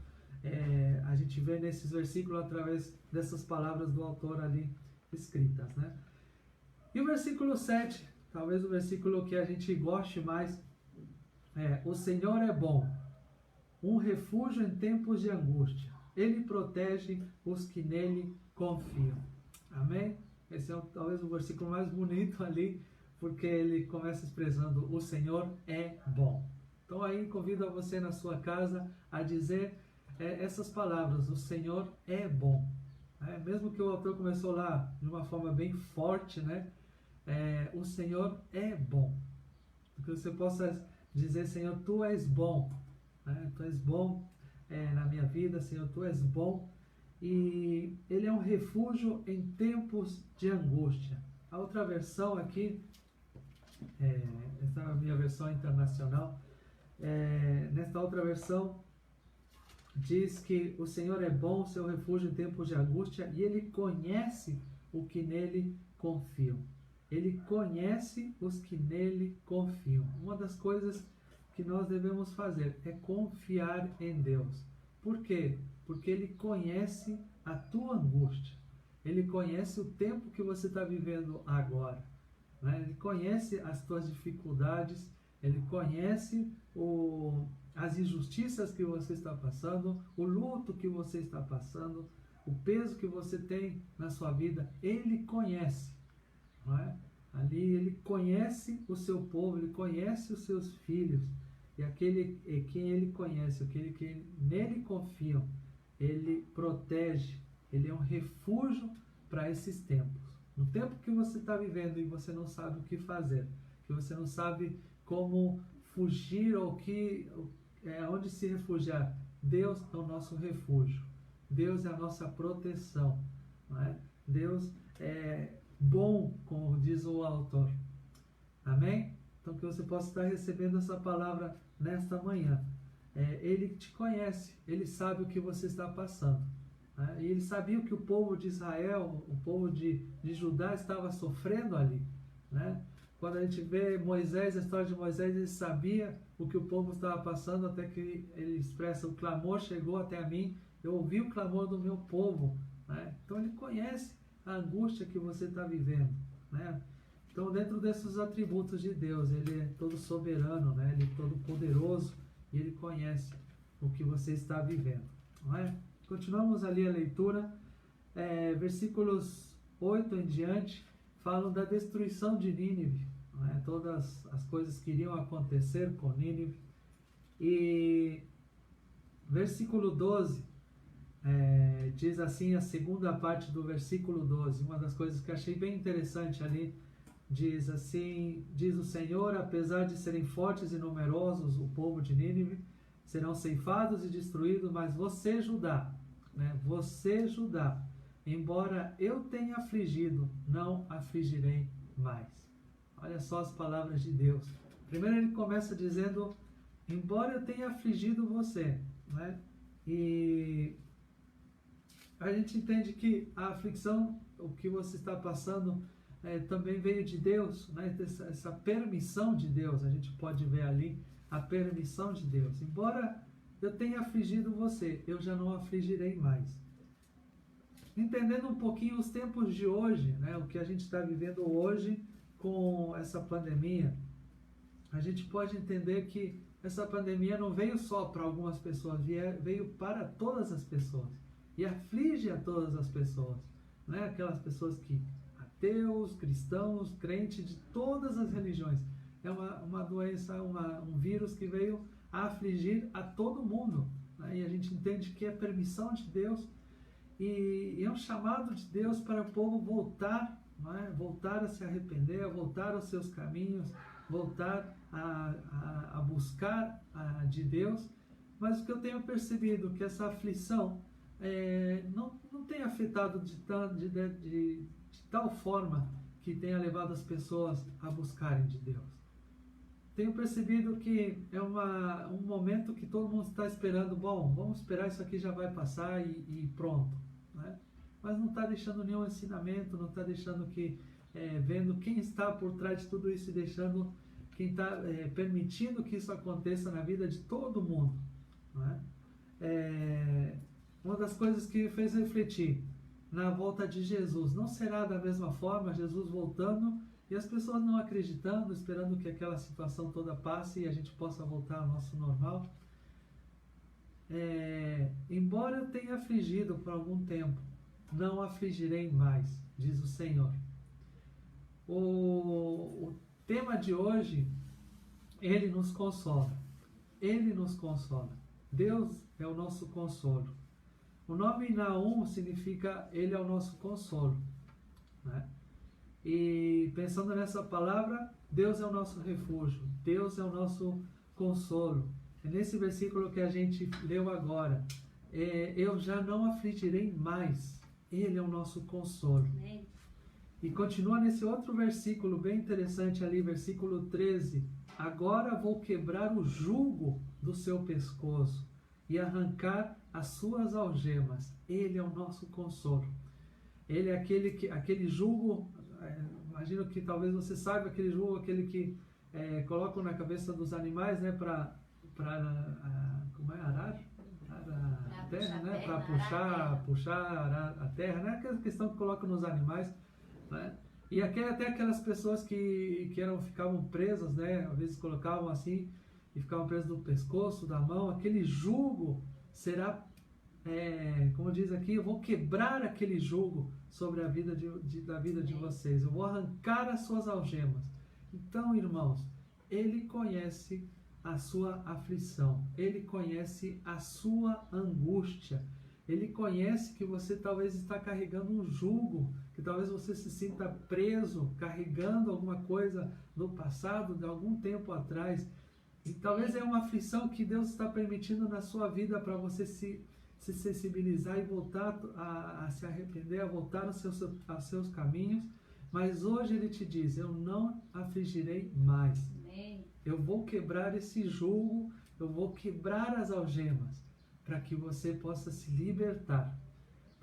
A gente vê nesses versículos através dessas palavras do autor ali escritas, né? E o versículo 7, talvez o versículo que a gente goste mais, o Senhor é bom, um refúgio em tempos de angústia. Ele protege os que nele confiam. Amém? Esse é talvez o versículo mais bonito ali, porque ele começa expressando: o Senhor é bom. Então aí convido a você na sua casa a dizer essas palavras: o Senhor é bom. Mesmo que o autor começou lá de uma forma bem forte, né? O Senhor é bom. Que você possa dizer: Senhor, Tu és bom. Tu és bom na minha vida, Senhor, Tu és bom. E Ele é um refúgio em tempos de angústia. A outra versão aqui, essa é a minha versão internacional, nesta outra versão diz que o Senhor é bom, seu refúgio em tempos de angústia, e Ele conhece o que nele confiam. Ele conhece os que nele confiam. Uma das coisas que nós devemos fazer é confiar em Deus. Por quê? Porque Ele conhece a tua angústia. Ele conhece o tempo que você está vivendo agora. Né? Ele conhece as tuas dificuldades. Ele conhece as injustiças que você está passando, o luto que você está passando, o peso que você tem na sua vida. Ele conhece. Não é? Ali Ele conhece o seu povo, Ele conhece os seus filhos, e aquele quem Ele conhece, aquele que nele confiam, Ele protege. Ele é um refúgio para esses tempos. No tempo que você está vivendo e você não sabe o que fazer, que você não sabe como fugir ou onde se refugiar, Deus é o nosso refúgio. Deus é a nossa proteção. Não é? Deus é bom, como diz o autor. Amém? Então que você possa estar recebendo essa palavra nesta manhã. Ele te conhece, Ele sabe o que você está passando. Né? E Ele sabia o que o povo de Israel, o povo de Judá estava sofrendo ali. Né? Quando a gente vê Moisés, a história de Moisés, ele sabia o que o povo estava passando, até que ele expressa: o clamor chegou até mim, eu ouvi o clamor do meu povo. Né? Então Ele conhece a angústia que você está vivendo, né? Então, dentro desses atributos de Deus, Ele é todo soberano, né? Ele é todo poderoso, e Ele conhece o que você está vivendo, não é? Continuamos ali a leitura, versículos 8 em diante falam da destruição de Nínive, né, todas as coisas que iriam acontecer com Nínive. E versículo 12, diz assim, a segunda parte do versículo 12, uma das coisas que achei bem interessante ali, diz assim, diz o Senhor, apesar de serem fortes e numerosos, o povo de Nínive, serão ceifados e destruídos, mas você, Judá, né, você, Judá, embora eu tenha afligido, não afligirei mais. Olha só as palavras de Deus. Primeiro ele começa dizendo, embora eu tenha afligido você, né, e a gente entende que a aflição, o que você está passando, também veio de Deus, né? Essa permissão de Deus, a gente pode ver ali a permissão de Deus. Embora eu tenha afligido você, eu já não afligirei mais. Entendendo um pouquinho os tempos de hoje, né? O que a gente está vivendo hoje com essa pandemia, a gente pode entender que essa pandemia não veio só para algumas pessoas, veio para todas as pessoas e aflige a todas as pessoas, né? Aquelas pessoas que ateus, cristãos, crentes de todas as religiões. É uma doença, um vírus que veio a afligir a todo mundo, né? E a gente entende que é permissão de Deus e é um chamado de Deus para o povo voltar, né? Voltar a se arrepender, voltar aos seus caminhos, voltar a buscar de Deus. Mas o que eu tenho percebido que essa aflição não tem afetado de tal forma que tenha levado as pessoas a buscarem de Deus. Tenho percebido que é um momento que todo mundo está esperando, bom, vamos esperar, isso aqui já vai passar e pronto, né? Mas não está deixando nenhum ensinamento, não está deixando vendo quem está por trás de tudo isso e deixando quem está permitindo que isso aconteça na vida de todo mundo, né? Uma das coisas que fez refletir na volta de Jesus, não será da mesma forma, Jesus voltando e as pessoas não acreditando, esperando que aquela situação toda passe e a gente possa voltar ao nosso normal. Embora eu tenha afligido por algum tempo, não afligirei mais, diz o Senhor. O tema de hoje, Ele nos consola. Ele nos consola. Deus é o nosso consolo. O nome Naum significa Ele é o nosso consolo, né? E pensando nessa palavra, Deus é o nosso refúgio, Deus é o nosso consolo. É nesse versículo que a gente leu agora, eu já não afligirei mais, Ele é o nosso consolo. Amém. E continua nesse outro versículo bem interessante ali, versículo 13, agora vou quebrar o jugo do seu pescoço e arrancar as suas algemas. Ele é o nosso consolo. Ele é aquele jugo, imagino que talvez você saiba aquele jugo, aquele que colocam na cabeça dos animais, né, para como é, arar a terra, né, para puxar a terra, né, aquela questão que colocam nos animais, né? E até aquelas pessoas que ficavam presas, né, às vezes colocavam assim e ficavam presas no pescoço, da mão, aquele jugo será, como diz aqui, eu vou quebrar aquele jugo sobre a vida da vida de vocês, eu vou arrancar as suas algemas. Então, irmãos, Ele conhece a sua aflição, Ele conhece a sua angústia, Ele conhece que você talvez está carregando um jugo, que talvez você se sinta preso, carregando alguma coisa no passado, de algum tempo atrás. E talvez é uma aflição que Deus está permitindo na sua vida para você se sensibilizar e voltar a se arrepender, a voltar aos seus caminhos. Mas hoje Ele te diz, eu não afligirei mais. Amém. Eu vou quebrar esse jugo, eu vou quebrar as algemas, para que você possa se libertar,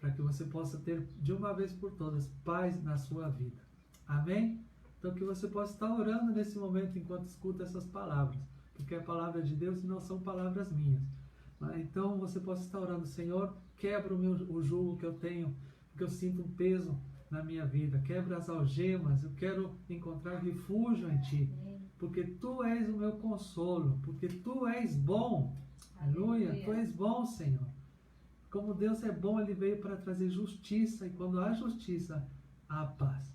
para que você possa ter de uma vez por todas paz na sua vida. Amém? Então que você possa estar orando nesse momento enquanto escuta essas palavras, porque é a palavra de Deus e não são palavras minhas. Então você possa estar orando, Senhor, quebra o jugo que eu tenho, porque eu sinto um peso na minha vida, quebra as algemas, eu quero encontrar refúgio em Ti, porque Tu és o meu consolo, porque Tu és bom. Aleluia, Tu és bom, Senhor. Como Deus é bom, Ele veio para trazer justiça, e quando há justiça, há paz.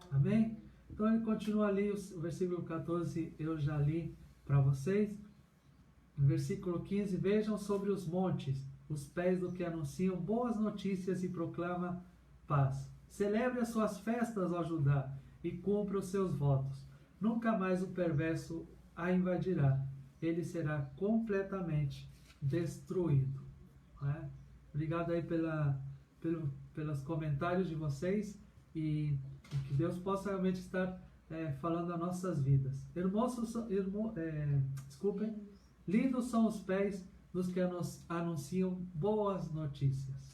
Amém? Então ele continua ali, o versículo 14 eu já li para vocês. No versículo 15, vejam sobre os montes, os pés do que anunciam boas notícias e proclama paz. Celebre as suas festas, ó Judá, e cumpra os seus votos. Nunca mais o perverso a invadirá. Ele será completamente destruído. Né? Obrigado aí pelos comentários de vocês e que Deus possa realmente estar falando as nossas vidas. Lindos são os pés dos que anunciam boas notícias.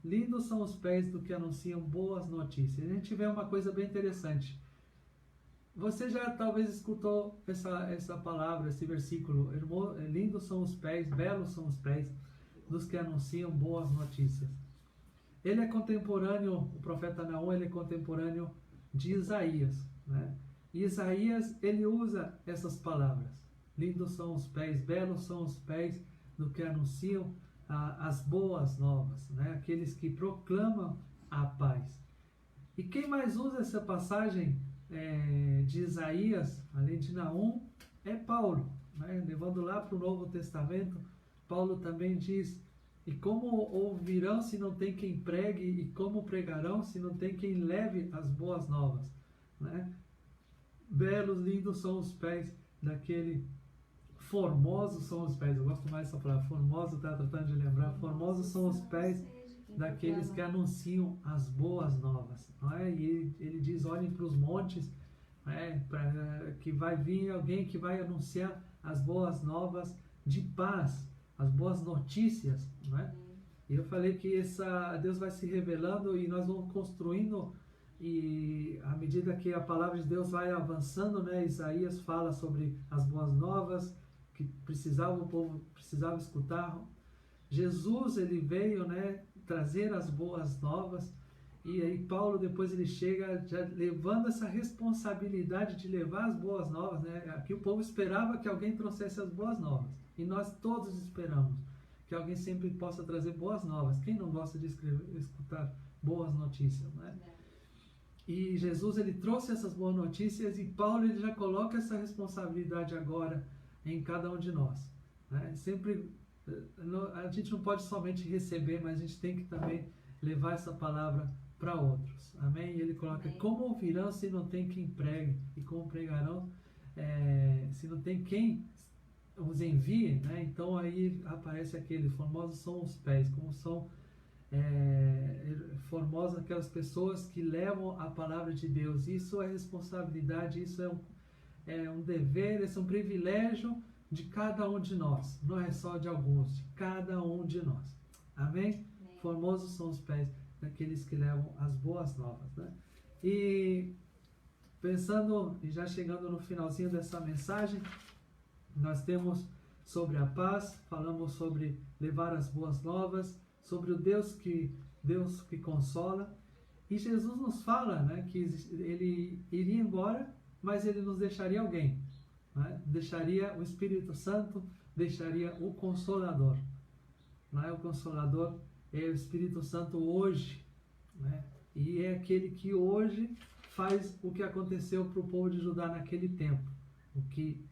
Lindos são os pés do que anunciam boas notícias. A gente vê uma coisa bem interessante. Você já talvez escutou essa palavra, esse versículo. Lindos são os pés, belos são os pés dos que anunciam boas notícias. Ele é contemporâneo, o profeta Naum, ele é contemporâneo de Isaías. Né? E Isaías, ele usa essas palavras. Lindos são os pés, belos são os pés do que anunciam as boas novas, né? Aqueles que proclamam a paz. E quem mais usa essa passagem de Isaías, além de Naum, é Paulo. Né? Levando lá para o Novo Testamento, Paulo também diz: e como ouvirão se não tem quem pregue, e como pregarão se não tem quem leve as boas novas. Né? Belos, lindos são os pés daquele. Formosos são os pés, eu gosto mais dessa palavra, formoso, está tratando de lembrar, formosos são os pés daqueles que anunciam as boas novas, não é? E ele diz, olhem para os montes, que vai vir alguém que vai anunciar as boas novas de paz, as boas notícias, não é? E eu falei que Deus vai se revelando e nós vamos construindo, e à medida que a palavra de Deus vai avançando, né? Isaías fala sobre as boas novas, que o povo precisava escutar. Jesus, ele veio, né, trazer as boas novas, e aí Paulo depois ele chega já levando essa responsabilidade de levar as boas novas, né? Aqui o povo esperava que alguém trouxesse as boas novas, e nós todos esperamos que alguém sempre possa trazer boas novas. Quem não gosta de escutar boas notícias, né? E Jesus, ele trouxe essas boas notícias, e Paulo, ele já coloca essa responsabilidade agora em cada um de nós. Né? Sempre, a gente não pode somente receber, mas a gente tem que também levar essa palavra para outros. Amém? E ele coloca, amém. Como ouvirão se não tem quem pregue? E como pregarão se não tem quem os envie? Né? Então aí aparece aquele, formosos são os pés, como são formosas aquelas pessoas que levam a palavra de Deus. Isso é responsabilidade, isso é um dever, esse é um privilégio de cada um de nós, não é só de alguns, de cada um de nós. Amém? Amém. Formosos são os pés daqueles que levam as boas novas. Né? E pensando, e já chegando no finalzinho dessa mensagem, nós temos sobre a paz, falamos sobre levar as boas novas, sobre o Deus que consola, e Jesus nos fala, né, que ele iria embora, mas ele nos deixaria alguém, né? Deixaria o Espírito Santo, deixaria o Consolador. Né? O Consolador é o Espírito Santo hoje, né? E é aquele que hoje faz o que aconteceu para o povo de Judá naquele tempo, o que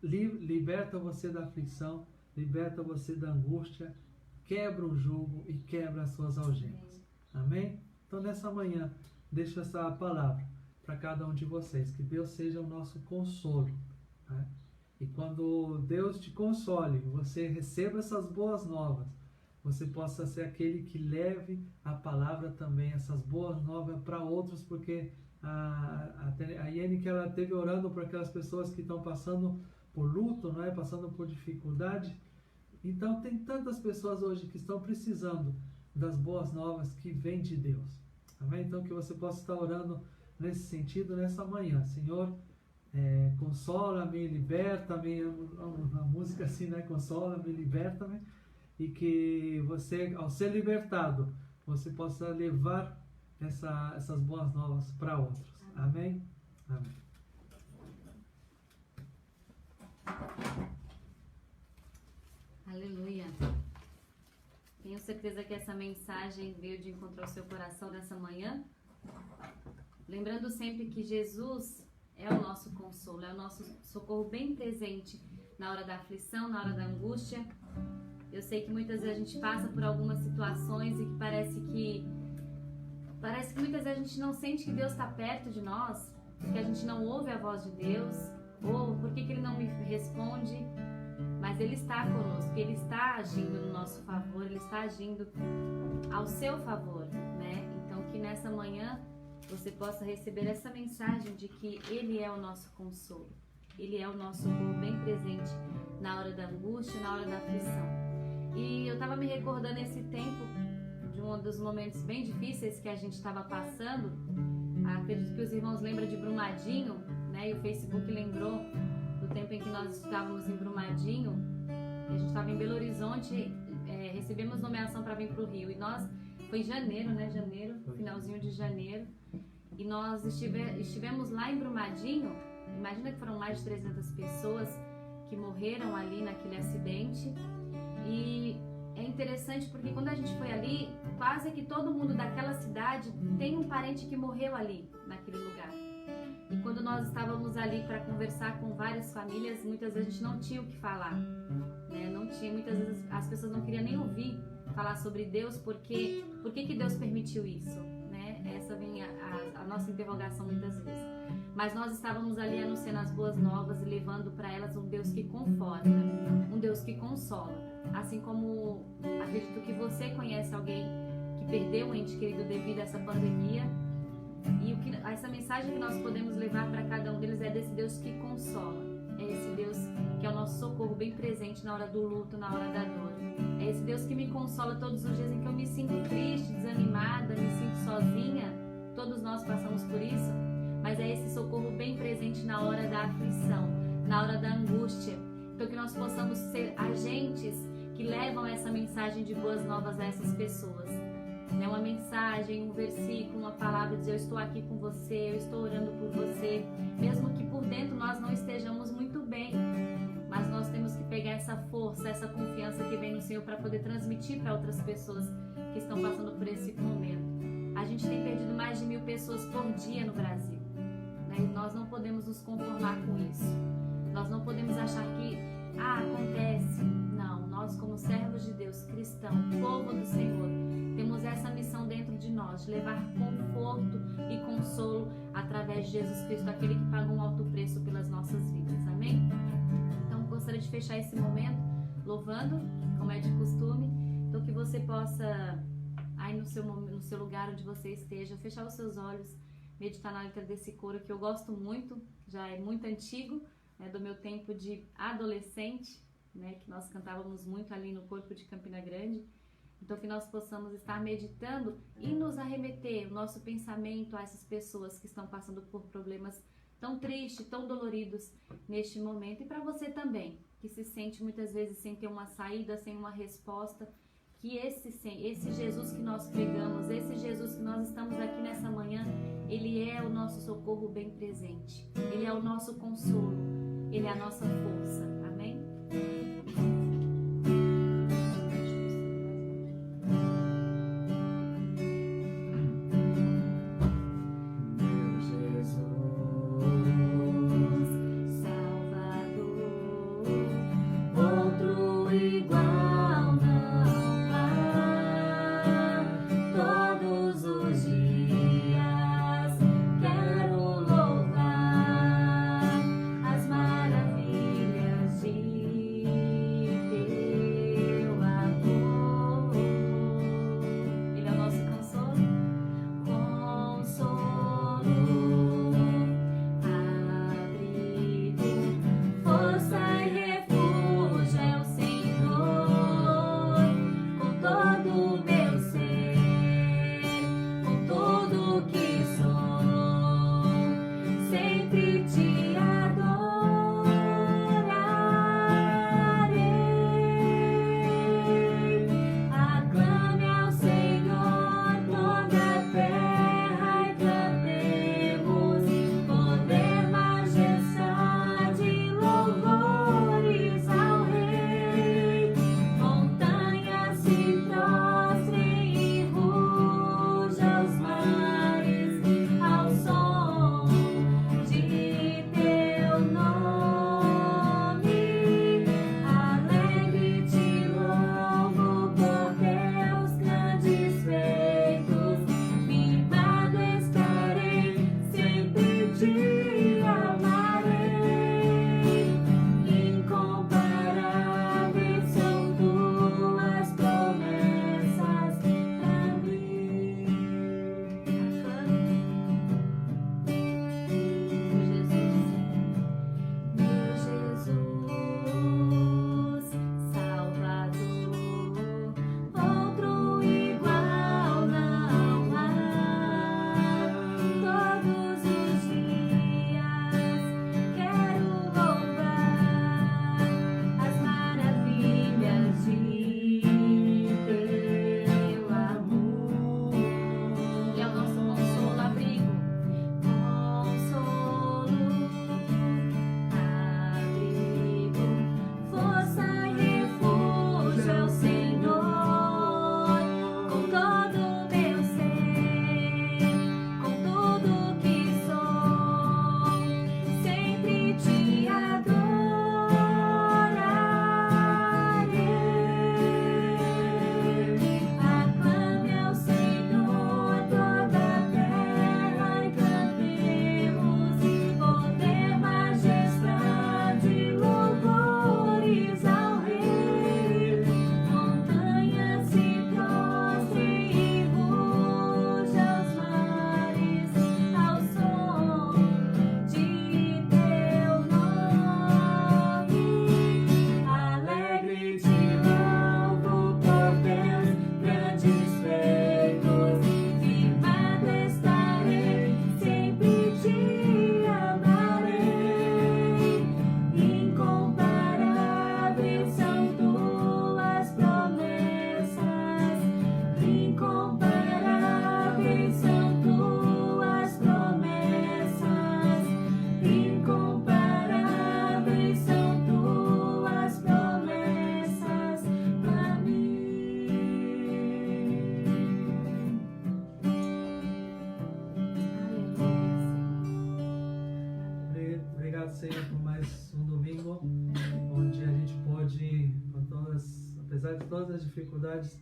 liberta você da aflição, liberta você da angústia, quebra o jugo e quebra as suas algemas. Amém? Então nessa manhã, deixo essa palavra para cada um de vocês, que Deus seja o nosso consolo. Né? E quando Deus te console, você receba essas boas novas, você possa ser aquele que leve a palavra também, essas boas novas para outros, porque a Iene, que ela esteve orando por aquelas pessoas que estão passando por luto, não é? Passando por dificuldade. Então tem tantas pessoas hoje que estão precisando das boas novas que vêm de Deus. Amém? Então que você possa estar orando nesse sentido, nessa manhã. Senhor, consola-me, liberta-me, a música assim, né? Consola-me, liberta-me, e que você, ao ser libertado, você possa levar essas boas novas para outros. Amém? Amém. Aleluia. Tenho certeza que essa mensagem veio de encontrar o seu coração nessa manhã. lembrando sempre que Jesus é o nosso consolo, é o nosso socorro bem presente na hora da aflição, na hora da angústia. Eu sei que muitas vezes a gente passa por algumas situações e que parece que muitas vezes a gente não sente que Deus está perto de nós, que a gente não ouve a voz de Deus, ou por que Ele não me responde, mas Ele está conosco, Ele está agindo no nosso favor, Ele está agindo ao seu favor, né? Então que nessa manhã você possa receber essa mensagem de que Ele é o nosso consolo, Ele é o nosso socorro bem presente na hora da angústia, na hora da aflição. E eu estava me recordando esse tempo de um dos momentos bem difíceis que a gente estava passando. Acredito que os irmãos lembram de Brumadinho, né? E o Facebook lembrou do tempo em que nós estávamos em Brumadinho. A gente estava em Belo Horizonte, recebemos nomeação para vir para o Rio. E foi em janeiro, né? Finalzinho de janeiro. E nós estivemos lá em Brumadinho. Imagina que foram mais de 300 pessoas que morreram ali naquele acidente. E é interessante porque quando a gente foi ali, quase que todo mundo daquela cidade tem um parente que morreu ali, naquele lugar. E quando nós estávamos ali para conversar com várias famílias, muitas vezes a gente não tinha o que falar, né? Não tinha, muitas vezes as pessoas não queriam nem ouvir falar sobre Deus, porque por que Deus permitiu isso, né? Essa vem a nossa interrogação muitas vezes. Mas nós estávamos ali anunciando as boas novas e levando para elas um Deus que conforta, um Deus que consola. Assim como acredito que você conhece alguém que perdeu um ente querido devido a essa pandemia. E essa mensagem que nós podemos levar para cada um deles é desse Deus que consola. É esse Deus que é o nosso socorro bem presente na hora do luto, na hora da dor. É esse Deus que me consola todos os dias em que eu me sinto triste, desanimada, me sinto sozinha. Todos nós passamos por isso. Mas é esse socorro bem presente na hora da aflição, na hora da angústia. Então que nós possamos ser agentes que levam essa mensagem de boas novas a essas pessoas. Né? Uma mensagem, um versículo, uma palavra, dizer eu estou aqui com você, eu estou orando por você. Mesmo que por dentro nós não estejamos muito bem, mas nós temos que pegar essa força, essa confiança que vem no Senhor para poder transmitir para outras pessoas que estão passando por esse momento. A gente tem perdido mais de 1000 pessoas por dia no Brasil. Né? E nós não podemos nos conformar com isso. Nós não podemos achar que acontece. Não, nós como servos de Deus, cristão, povo do Senhor, temos essa missão dentro de nós, de levar conforto e consolo através de Jesus Cristo, aquele que pagou um alto preço pelas nossas vidas. Amém? Então, gostaria de fechar esse momento louvando, como é de costume. Então, que você possa, aí no seu lugar onde você esteja, fechar os seus olhos, meditar na letra desse coro que eu gosto muito, já é muito antigo, né, do meu tempo de adolescente, né, que nós cantávamos muito ali no corpo de Campina Grande. Então que nós possamos estar meditando e nos arremeter o nosso pensamento a essas pessoas que estão passando por problemas tão tristes, tão doloridos neste momento. E para você também, que se sente muitas vezes sem ter uma saída, sem uma resposta, que esse Jesus que nós pregamos, esse Jesus que nós estamos aqui nessa manhã, Ele é o nosso socorro bem presente. Ele é o nosso consolo. Ele é a nossa força. Amém? As maravilhas de obrigado, Senhor, por mais um domingo, onde a gente pode, apesar de todas as dificuldades,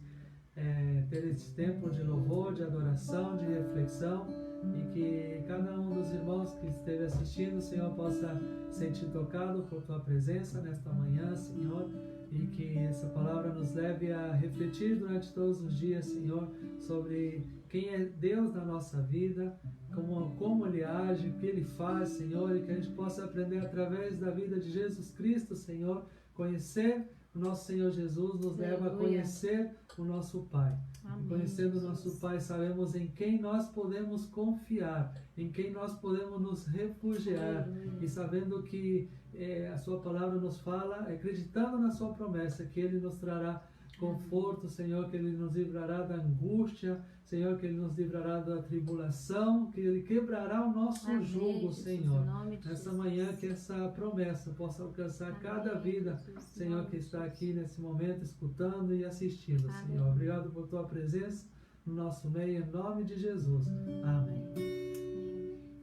ter esse tempo de louvor, de adoração, de reflexão, e que cada um dos irmãos que esteve assistindo, Senhor, possa sentir tocado por Tua presença nesta manhã, Senhor, e que essa palavra nos leve a refletir durante todos os dias, Senhor, sobre quem é Deus na nossa vida, como Ele age, o que Ele faz, Senhor, e que a gente possa aprender através da vida de Jesus Cristo, Senhor, conhecer o nosso Senhor Jesus nos leva a conhecer o nosso Pai. Amém. Conhecendo o nosso Pai, sabemos em quem nós podemos confiar, em quem nós podemos nos refugiar. Aleluia. E sabendo que a Sua palavra nos fala, acreditando na Sua promessa, que Ele nos trará conforto, Senhor, que Ele nos livrará da angústia, Senhor, que Ele nos livrará da tribulação, que Ele quebrará o nosso jugo, Senhor. Nessa manhã, que essa promessa possa alcançar cada vida, Senhor, que está aqui nesse momento, escutando e assistindo, Senhor. Obrigado por Tua presença no nosso meio, em nome de Jesus. Amém.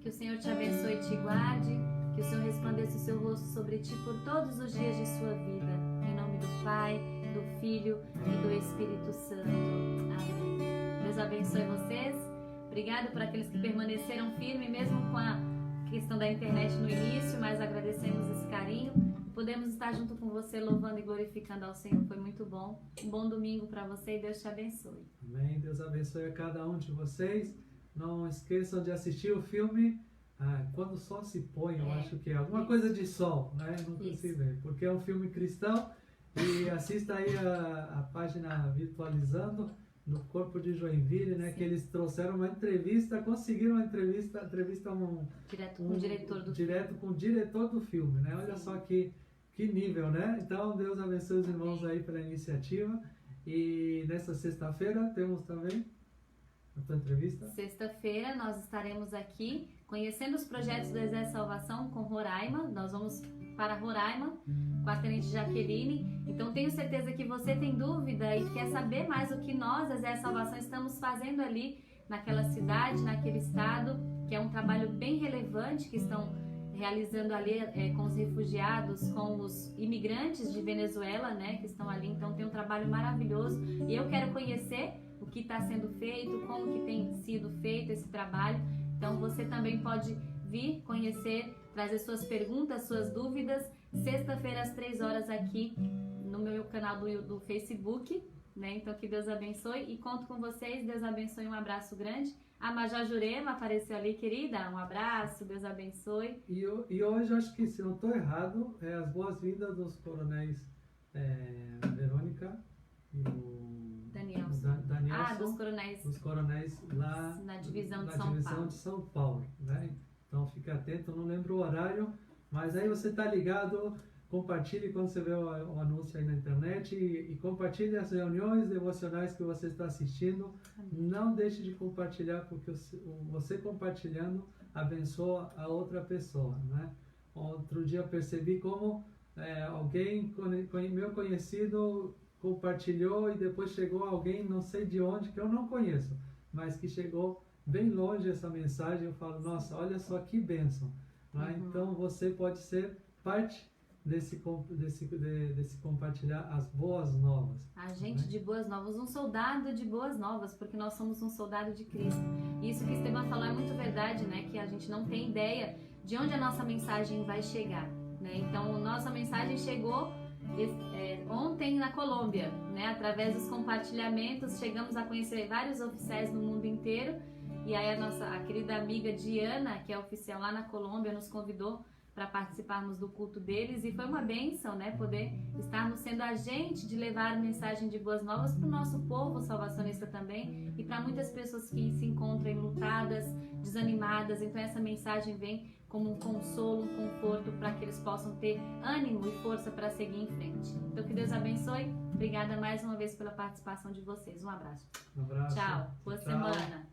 Que o Senhor te abençoe e te guarde, que o Senhor resplandeça o seu rosto sobre ti por todos os dias de sua vida. Em nome do Pai, do Filho e do Espírito Santo. Amém. Deus abençoe vocês. Obrigado por aqueles que permaneceram firmes, mesmo com a questão da internet no início, mas agradecemos esse carinho. Podemos estar junto com você, louvando e glorificando ao Senhor. Foi muito bom. Um bom domingo para você e Deus te abençoe. Amém. Deus abençoe a cada um de vocês. Não esqueçam de assistir o filme Quando o Sol se Põe, eu acho que é alguma coisa de sol, né? Não consigo ver, porque é um filme cristão. E assista aí a página Virtualizando no Corpo de Joinville, né? Sim. Que eles trouxeram uma entrevista, conseguiram uma entrevista direto com o diretor do filme, né? Olha só que nível, né? Então, Deus abençoe os irmãos aí pela iniciativa. E nesta sexta-feira temos também a tua entrevista. Sexta-feira nós estaremos aqui conhecendo os projetos do Exército Salvação com Roraima. Nós vamos para Roraima com a Tenente Jaqueline. Então tenho certeza que você tem dúvida e quer saber mais o que nós, Exército Salvação, estamos fazendo ali naquela cidade, naquele estado, que é um trabalho bem relevante que estão realizando ali com os refugiados, com os imigrantes de Venezuela, né, que estão ali. Então tem um trabalho maravilhoso e eu quero conhecer o que está sendo feito, como que tem sido feito esse trabalho. Então você também pode vir conhecer, trazer suas perguntas, suas dúvidas, sexta-feira às 3 horas aqui no meu canal do Facebook, né? Então que Deus abençoe e conto com vocês. Deus abençoe, um abraço grande. A Major Jurema apareceu ali, querida, um abraço, Deus abençoe. E hoje, acho que, se não estou errado, as boas-vindas dos coronéis Verônica e o Danielson. Dos coronéis lá na divisão de São Paulo, né? Então fique atento, eu não lembro o horário, mas aí você está ligado, compartilhe quando você vê o anúncio aí na internet e compartilhe as reuniões devocionais que você está assistindo. Amém. Não deixe de compartilhar, porque você compartilhando abençoa a outra pessoa, né? Outro dia eu percebi como alguém, meu conhecido, compartilhou e depois chegou alguém, não sei de onde, que eu não conheço, mas que chegou bem longe essa mensagem. Eu falo, nossa, olha só que bênção, né? Então você pode ser parte desse compartilhar as boas novas. Agente, né, de boas novas, um soldado de boas novas, porque nós somos um soldado de Cristo. E isso que Esteban falou é muito verdade, né? Que a gente não tem ideia de onde a nossa mensagem vai chegar, né? Então, nossa mensagem chegou ontem na Colômbia, né? Através dos compartilhamentos, chegamos a conhecer vários oficiais no mundo inteiro. E aí a querida amiga Diana, que é oficial lá na Colômbia, nos convidou para participarmos do culto deles, e foi uma bênção, né, poder estarmos sendo agente de levar a mensagem de boas novas para o nosso povo salvacionista também, e para muitas pessoas que se encontram enlutadas, desanimadas. Então essa mensagem vem como um consolo, um conforto, para que eles possam ter ânimo e força para seguir em frente. Então que Deus abençoe. Obrigada mais uma vez pela participação de vocês. Um abraço. Um abraço. Tchau. Boa semana.